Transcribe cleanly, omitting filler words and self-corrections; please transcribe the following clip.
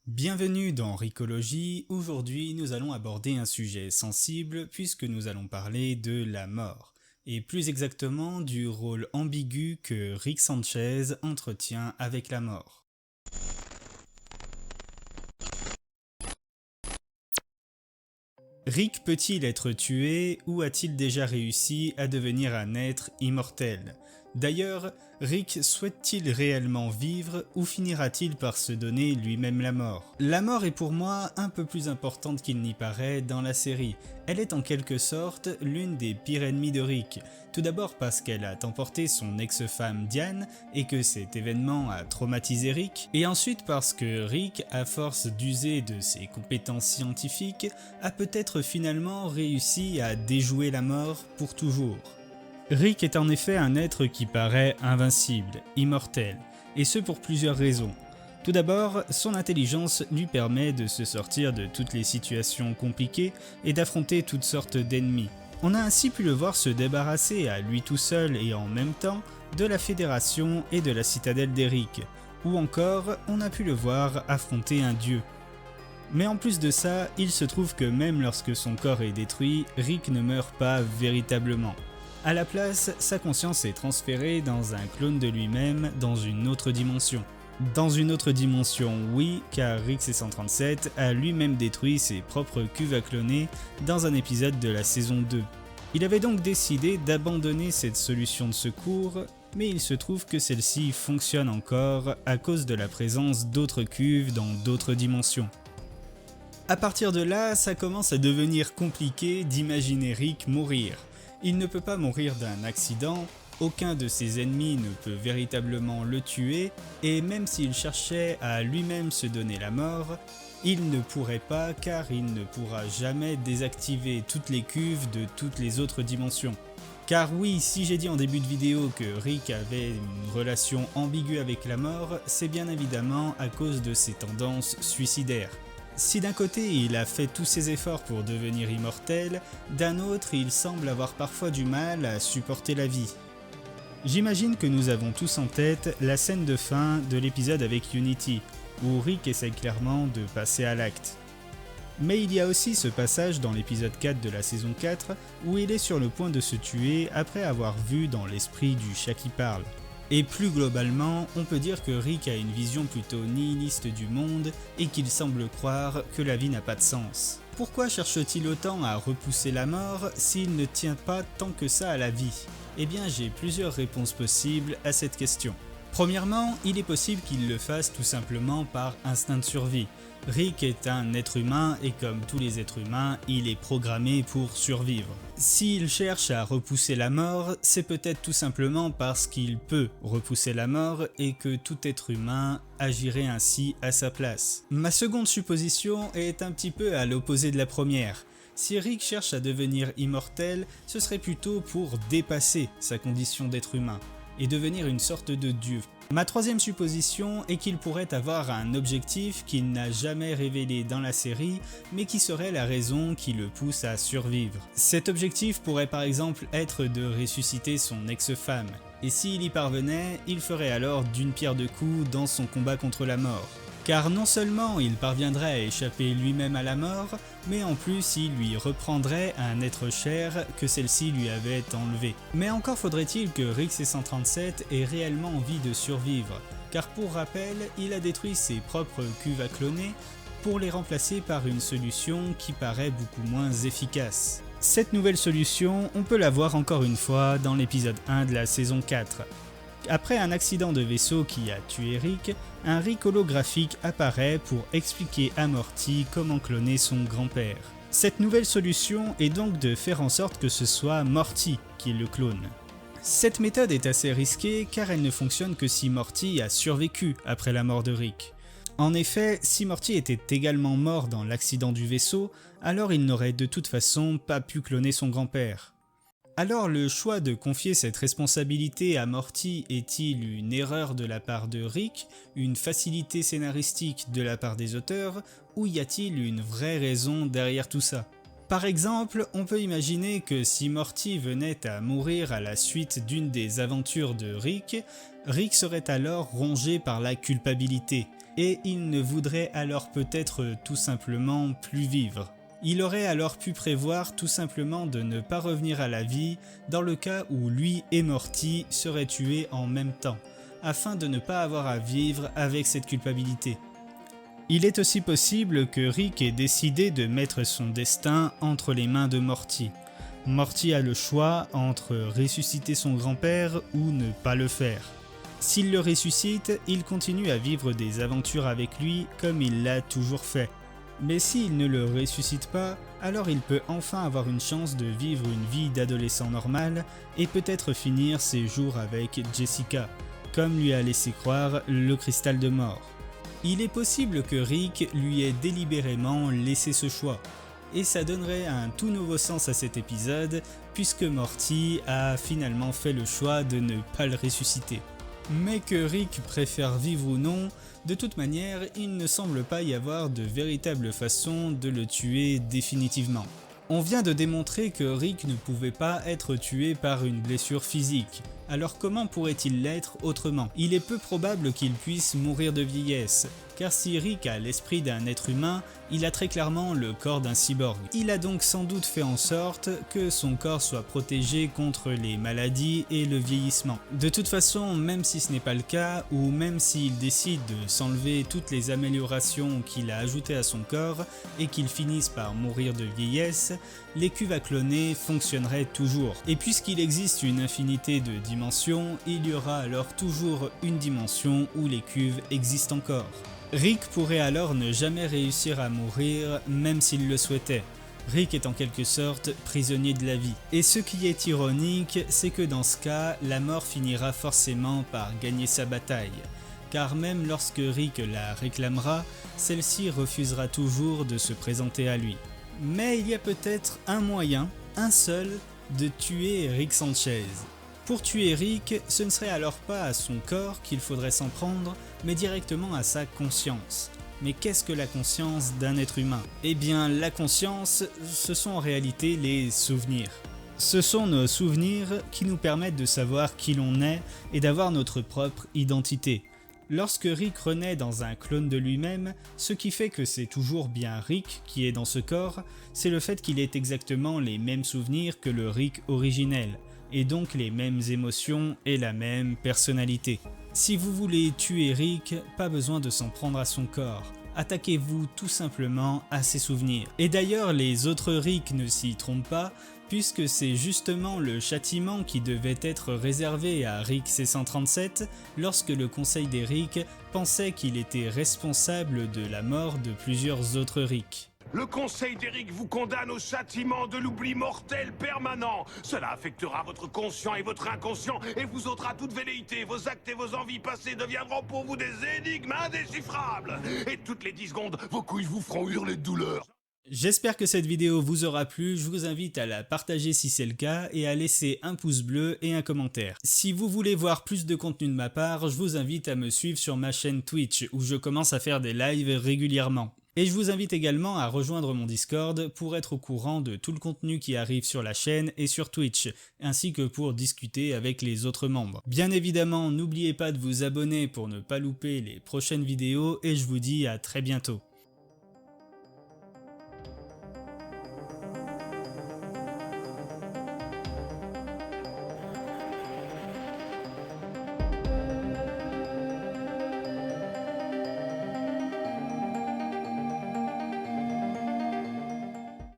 Bienvenue dans Ricologie. Aujourd'hui nous allons aborder un sujet sensible puisque nous allons parler de la mort, et plus exactement du rôle ambigu que Rick Sanchez entretient avec la mort. Rick peut-il être tué ou a-t-il déjà réussi à devenir un être immortel? D'ailleurs, Rick souhaite-t-il réellement vivre ou finira-t-il par se donner lui-même la mort? La mort est pour moi un peu plus importante qu'il n'y paraît dans la série. Elle est en quelque sorte l'une des pires ennemies de Rick. Tout d'abord parce qu'elle a emporté son ex-femme Diane et que cet événement a traumatisé Rick, et ensuite parce que Rick, à force d'user de ses compétences scientifiques, a peut-être finalement réussi à déjouer la mort pour toujours. Rick est en effet un être qui paraît invincible, immortel, et ce pour plusieurs raisons. Tout d'abord, son intelligence lui permet de se sortir de toutes les situations compliquées et d'affronter toutes sortes d'ennemis. On a ainsi pu le voir se débarrasser à lui tout seul et en même temps de la Fédération et de la citadelle d'Eric, ou encore on a pu le voir affronter un dieu. Mais en plus de ça, il se trouve que même lorsque son corps est détruit, Rick ne meurt pas véritablement. À la place, sa conscience est transférée dans un clone de lui-même dans une autre dimension. Dans une autre dimension, oui, car Rick C137 a lui-même détruit ses propres cuves à cloner dans un épisode de la saison 2. Il avait donc décidé d'abandonner cette solution de secours, mais il se trouve que celle-ci fonctionne encore à cause de la présence d'autres cuves dans d'autres dimensions. À partir de là, ça commence à devenir compliqué d'imaginer Rick mourir. Il ne peut pas mourir d'un accident, aucun de ses ennemis ne peut véritablement le tuer, et même s'il cherchait à lui-même se donner la mort, il ne pourrait pas car il ne pourra jamais désactiver toutes les cuves de toutes les autres dimensions. Car oui, si j'ai dit en début de vidéo que Rick avait une relation ambiguë avec la mort, c'est bien évidemment à cause de ses tendances suicidaires. Si d'un côté il a fait tous ses efforts pour devenir immortel, d'un autre il semble avoir parfois du mal à supporter la vie. J'imagine que nous avons tous en tête la scène de fin de l'épisode avec Unity, où Rick essaie clairement de passer à l'acte. Mais il y a aussi ce passage dans l'épisode 4 de la saison 4 où il est sur le point de se tuer après avoir vu dans l'esprit du chat qui parle. Et plus globalement, on peut dire que Rick a une vision plutôt nihiliste du monde et qu'il semble croire que la vie n'a pas de sens. Pourquoi cherche-t-il autant à repousser la mort s'il ne tient pas tant que ça à la vie? Eh bien, j'ai plusieurs réponses possibles à cette question. Premièrement, il est possible qu'il le fasse tout simplement par instinct de survie. Rick est un être humain et comme tous les êtres humains, il est programmé pour survivre. S'il cherche à repousser la mort, c'est peut-être tout simplement parce qu'il peut repousser la mort et que tout être humain agirait ainsi à sa place. Ma seconde supposition est un petit peu à l'opposé de la première. Si Rick cherche à devenir immortel, ce serait plutôt pour dépasser sa condition d'être humain et devenir une sorte de dieu. Ma troisième supposition est qu'il pourrait avoir un objectif qu'il n'a jamais révélé dans la série, mais qui serait la raison qui le pousse à survivre. Cet objectif pourrait par exemple être de ressusciter son ex-femme, et s'il y parvenait, il ferait alors d'une pierre deux coups dans son combat contre la mort. Car non seulement il parviendrait à échapper lui-même à la mort, mais en plus il lui reprendrait un être cher que celle-ci lui avait enlevé. Mais encore faudrait-il que Rick C137 ait réellement envie de survivre, car pour rappel, il a détruit ses propres cuves à cloner pour les remplacer par une solution qui paraît beaucoup moins efficace. Cette nouvelle solution, on peut la voir encore une fois dans l'épisode 1 de la saison 4. Après un accident de vaisseau qui a tué Rick, un Rick holographique apparaît pour expliquer à Morty comment cloner son grand-père. Cette nouvelle solution est donc de faire en sorte que ce soit Morty qui le clone. Cette méthode est assez risquée car elle ne fonctionne que si Morty a survécu après la mort de Rick. En effet, si Morty était également mort dans l'accident du vaisseau, alors il n'aurait de toute façon pas pu cloner son grand-père. Alors le choix de confier cette responsabilité à Morty est-il une erreur de la part de Rick, une facilité scénaristique de la part des auteurs, ou y a-t-il une vraie raison derrière tout ça? Par exemple, on peut imaginer que si Morty venait à mourir à la suite d'une des aventures de Rick, Rick serait alors rongé par la culpabilité, et il ne voudrait alors peut-être tout simplement plus vivre. Il aurait alors pu prévoir tout simplement de ne pas revenir à la vie dans le cas où lui et Morty seraient tués en même temps, afin de ne pas avoir à vivre avec cette culpabilité. Il est aussi possible que Rick ait décidé de mettre son destin entre les mains de Morty. Morty a le choix entre ressusciter son grand-père ou ne pas le faire. S'il le ressuscite, il continue à vivre des aventures avec lui comme il l'a toujours fait. Mais s'il ne le ressuscite pas, alors il peut enfin avoir une chance de vivre une vie d'adolescent normal et peut-être finir ses jours avec Jessica, comme lui a laissé croire le cristal de mort. Il est possible que Rick lui ait délibérément laissé ce choix, et ça donnerait un tout nouveau sens à cet épisode puisque Morty a finalement fait le choix de ne pas le ressusciter. Mais que Rick préfère vivre ou non, de toute manière, il ne semble pas y avoir de véritable façon de le tuer définitivement. On vient de démontrer que Rick ne pouvait pas être tué par une blessure physique, alors comment pourrait-il l'être autrement? Il est peu probable qu'il puisse mourir de vieillesse, car si Rick a l'esprit d'un être humain, il a très clairement le corps d'un cyborg. Il a donc sans doute fait en sorte que son corps soit protégé contre les maladies et le vieillissement. De toute façon, même si ce n'est pas le cas, ou même s'il décide de s'enlever toutes les améliorations qu'il a ajoutées à son corps et qu'il finisse par mourir de vieillesse, les cuves à cloner fonctionneraient toujours. Et puisqu'il existe une infinité de dimensions, il y aura alors toujours une dimension où les cuves existent encore. Rick pourrait alors ne jamais réussir à mourir même s'il le souhaitait. Rick est en quelque sorte prisonnier de la vie. Et ce qui est ironique, c'est que dans ce cas, la mort finira forcément par gagner sa bataille. Car même lorsque Rick la réclamera, celle-ci refusera toujours de se présenter à lui. Mais il y a peut-être un moyen, un seul, de tuer Rick Sanchez. Pour tuer Rick, ce ne serait alors pas à son corps qu'il faudrait s'en prendre, mais directement à sa conscience. Mais qu'est-ce que la conscience d'un être humain? Eh bien, la conscience, ce sont en réalité les souvenirs. Ce sont nos souvenirs qui nous permettent de savoir qui l'on est et d'avoir notre propre identité. Lorsque Rick renaît dans un clone de lui-même, ce qui fait que c'est toujours bien Rick qui est dans ce corps, c'est le fait qu'il ait exactement les mêmes souvenirs que le Rick originel, et donc les mêmes émotions et la même personnalité. Si vous voulez tuer Rick, pas besoin de s'en prendre à son corps. Attaquez-vous tout simplement à ses souvenirs. Et d'ailleurs, les autres Rick ne s'y trompent pas, puisque c'est justement le châtiment qui devait être réservé à Rick C137 lorsque le Conseil des Rick pensait qu'il était responsable de la mort de plusieurs autres Rick. Le Conseil d'Eric vous condamne au châtiment de l'oubli mortel permanent. Cela affectera votre conscient et votre inconscient et vous ôtera toute velléité. Vos actes et vos envies passées deviendront pour vous des énigmes indéchiffrables. Et toutes les 10 secondes, vos couilles vous feront hurler de douleur. J'espère que cette vidéo vous aura plu, je vous invite à la partager si c'est le cas et à laisser un pouce bleu et un commentaire. Si vous voulez voir plus de contenu de ma part, je vous invite à me suivre sur ma chaîne Twitch où je commence à faire des lives régulièrement. Et je vous invite également à rejoindre mon Discord pour être au courant de tout le contenu qui arrive sur la chaîne et sur Twitch, ainsi que pour discuter avec les autres membres. Bien évidemment, n'oubliez pas de vous abonner pour ne pas louper les prochaines vidéos et je vous dis à très bientôt.